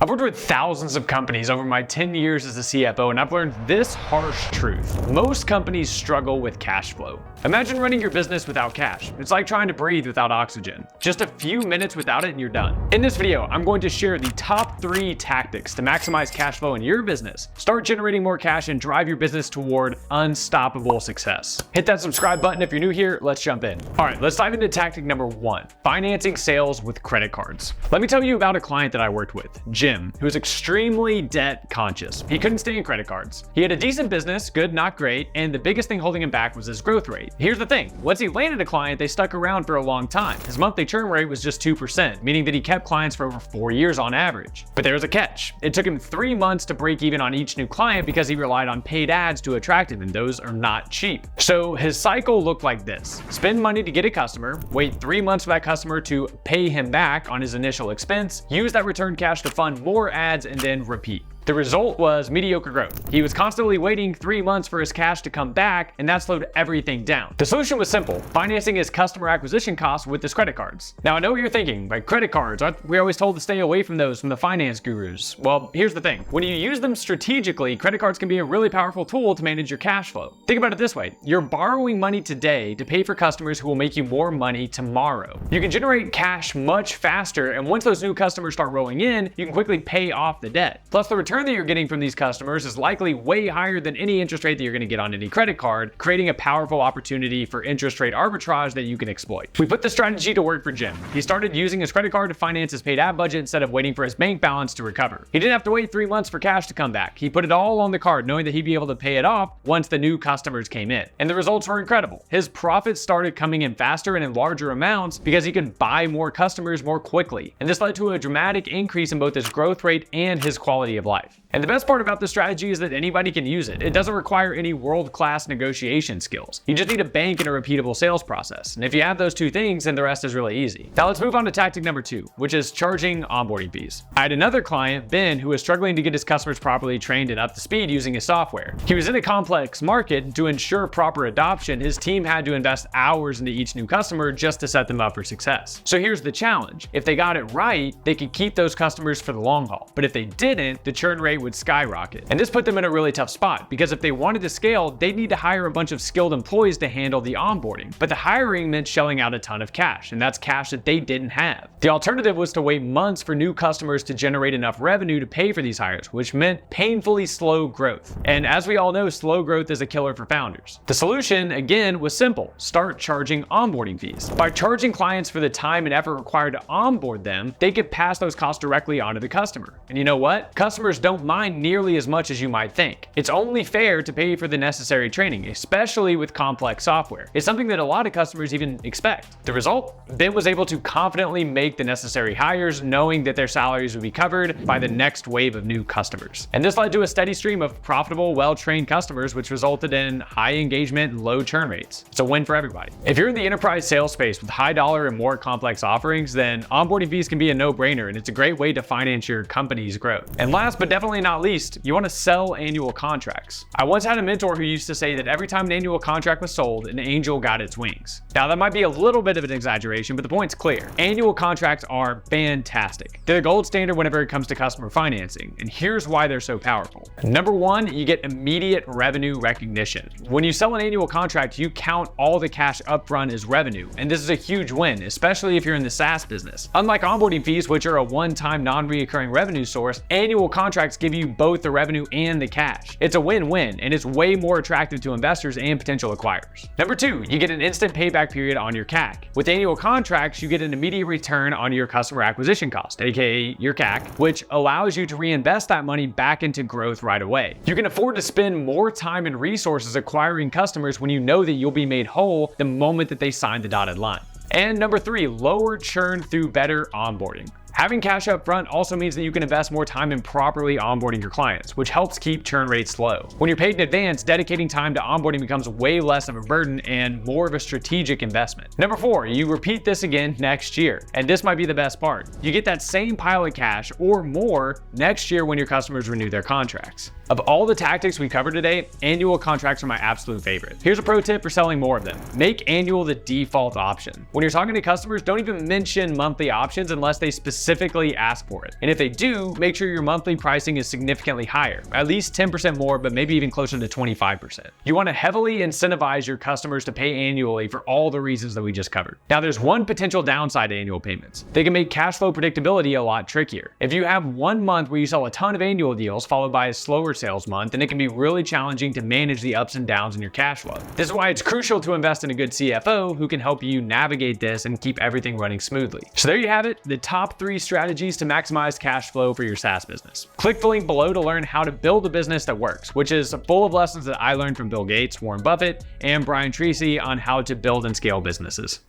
I've worked with thousands of companies over my 10 years as a CFO, and I've learned this harsh truth. Most companies struggle with cash flow. Imagine running your business without cash. It's like trying to breathe without oxygen. Just a few minutes without it and you're done. In this video, I'm going to share the top 3 tactics to maximize cash flow in your business, start generating more cash, and drive your business toward unstoppable success. Hit that subscribe button if you're new here. Let's jump in. All right, let's dive into tactic number 1, financing sales with credit cards. Let me tell you about a client that I worked with, Jim, who was extremely debt conscious. He couldn't stay in credit cards. He had a decent business, good, not great, and the biggest thing holding him back was his growth rate. Here's the thing, once he landed a client, they stuck around for a long time. His monthly churn rate was just 2%, meaning that he kept clients for over 4 years on average. But there was a catch. It took him 3 months to break even on each new client because he relied on paid ads to attract him, and those are not cheap. So his cycle looked like this: spend money to get a customer, wait 3 months for that customer to pay him back on his initial expense, use that returned cash to fund more ads, and then repeat. The result was mediocre growth. He was constantly waiting 3 months for his cash to come back, and that slowed everything down. The solution was simple: financing his customer acquisition costs with his credit cards. Now I know what you're thinking, like credit cards, aren't we always told to stay away from those from the finance gurus? Well, here's the thing. When you use them strategically, credit cards can be a really powerful tool to manage your cash flow. Think about it this way: you're borrowing money today to pay for customers who will make you more money tomorrow. You can generate cash much faster, and once those new customers start rolling in, you can quickly pay off the debt. Plus, the return that you're getting from these customers is likely way higher than any interest rate that you're going to get on any credit card, creating a powerful opportunity for interest rate arbitrage that you can exploit. We put the strategy to work for Jim. He started using his credit card to finance his paid ad budget instead of waiting for his bank balance to recover. He didn't have to wait 3 months for cash to come back. He put it all on the card, knowing that he'd be able to pay it off once the new customers came in. And the results were incredible. His profits started coming in faster and in larger amounts because he could buy more customers more quickly. And this led to a dramatic increase in both his growth rate and his quality of life. And the best part about this strategy is that anybody can use it. It doesn't require any world-class negotiation skills. You just need a bank and a repeatable sales process. And if you have those 2 things, then the rest is really easy. Now let's move on to tactic number 2, which is charging onboarding fees. I had another client, Ben, who was struggling to get his customers properly trained and up to speed using his software. He was in a complex market. To ensure proper adoption, his team had to invest hours into each new customer just to set them up for success. So here's the challenge: if they got it right, they could keep those customers for the long haul. But if they didn't, the churn rate would skyrocket. And this put them in a really tough spot, because if they wanted to scale, they'd need to hire a bunch of skilled employees to handle the onboarding. But the hiring meant shelling out a ton of cash, and that's cash that they didn't have. The alternative was to wait months for new customers to generate enough revenue to pay for these hires, which meant painfully slow growth. And as we all know, slow growth is a killer for founders. The solution, again, was simple: start charging onboarding fees. By charging clients for the time and effort required to onboard them, they could pass those costs directly onto the customer. And you know what? Customers don't mind nearly as much as you might think. It's only fair to pay for the necessary training, especially with complex software. It's something that a lot of customers even expect. The result? Ben was able to confidently make the necessary hires, knowing that their salaries would be covered by the next wave of new customers. And this led to a steady stream of profitable, well-trained customers, which resulted in high engagement and low churn rates. It's a win for everybody. If you're in the enterprise sales space with high dollar and more complex offerings, then onboarding fees can be a no-brainer, and it's a great way to finance your company's growth. And last but definitely not least, you want to sell annual contracts. I once had a mentor who used to say that every time an annual contract was sold, an angel got its wings. Now that might be a little bit of an exaggeration, but the point's clear. Annual contracts are fantastic. They're the gold standard whenever it comes to customer financing, and here's why they're so powerful. Number 1, you get immediate revenue recognition. When you sell an annual contract, you count all the cash upfront as revenue, and this is a huge win, especially if you're in the SaaS business. Unlike onboarding fees, which are a one-time non-recurring revenue source, annual contracts give you both the revenue and the cash. It's a win-win, and it's way more attractive to investors and potential acquirers. Number 2, you get an instant payback period on your CAC. With annual contracts, you get an immediate return on your customer acquisition cost, aka your CAC, which allows you to reinvest that money back into growth right away. You can afford to spend more time and resources acquiring customers when you know that you'll be made whole the moment that they sign the dotted line. And number 3, lower churn through better onboarding. Having cash up front also means that you can invest more time in properly onboarding your clients, which helps keep churn rates low. When you're paid in advance, dedicating time to onboarding becomes way less of a burden and more of a strategic investment. Number 4, you repeat this again next year. And this might be the best part. You get that same pile of cash or more next year when your customers renew their contracts. Of all the tactics we covered today, annual contracts are my absolute favorite. Here's a pro tip for selling more of them. Make annual the default option. When you're talking to customers, don't even mention monthly options unless they specifically specifically ask for it. And if they do, make sure your monthly pricing is significantly higher, at least 10% more, but maybe even closer to 25%. You want to heavily incentivize your customers to pay annually for all the reasons that we just covered. Now, there's one potential downside to annual payments. They can make cash flow predictability a lot trickier. If you have 1 month where you sell a ton of annual deals followed by a slower sales month, then it can be really challenging to manage the ups and downs in your cash flow. This is why it's crucial to invest in a good CFO who can help you navigate this and keep everything running smoothly. So there you have it, the top 3 strategies to maximize cash flow for your SaaS business. Click the link below to learn how to build a business that works, which is full of lessons that I learned from Bill Gates, Warren Buffett, and Brian Tracy on how to build and scale businesses.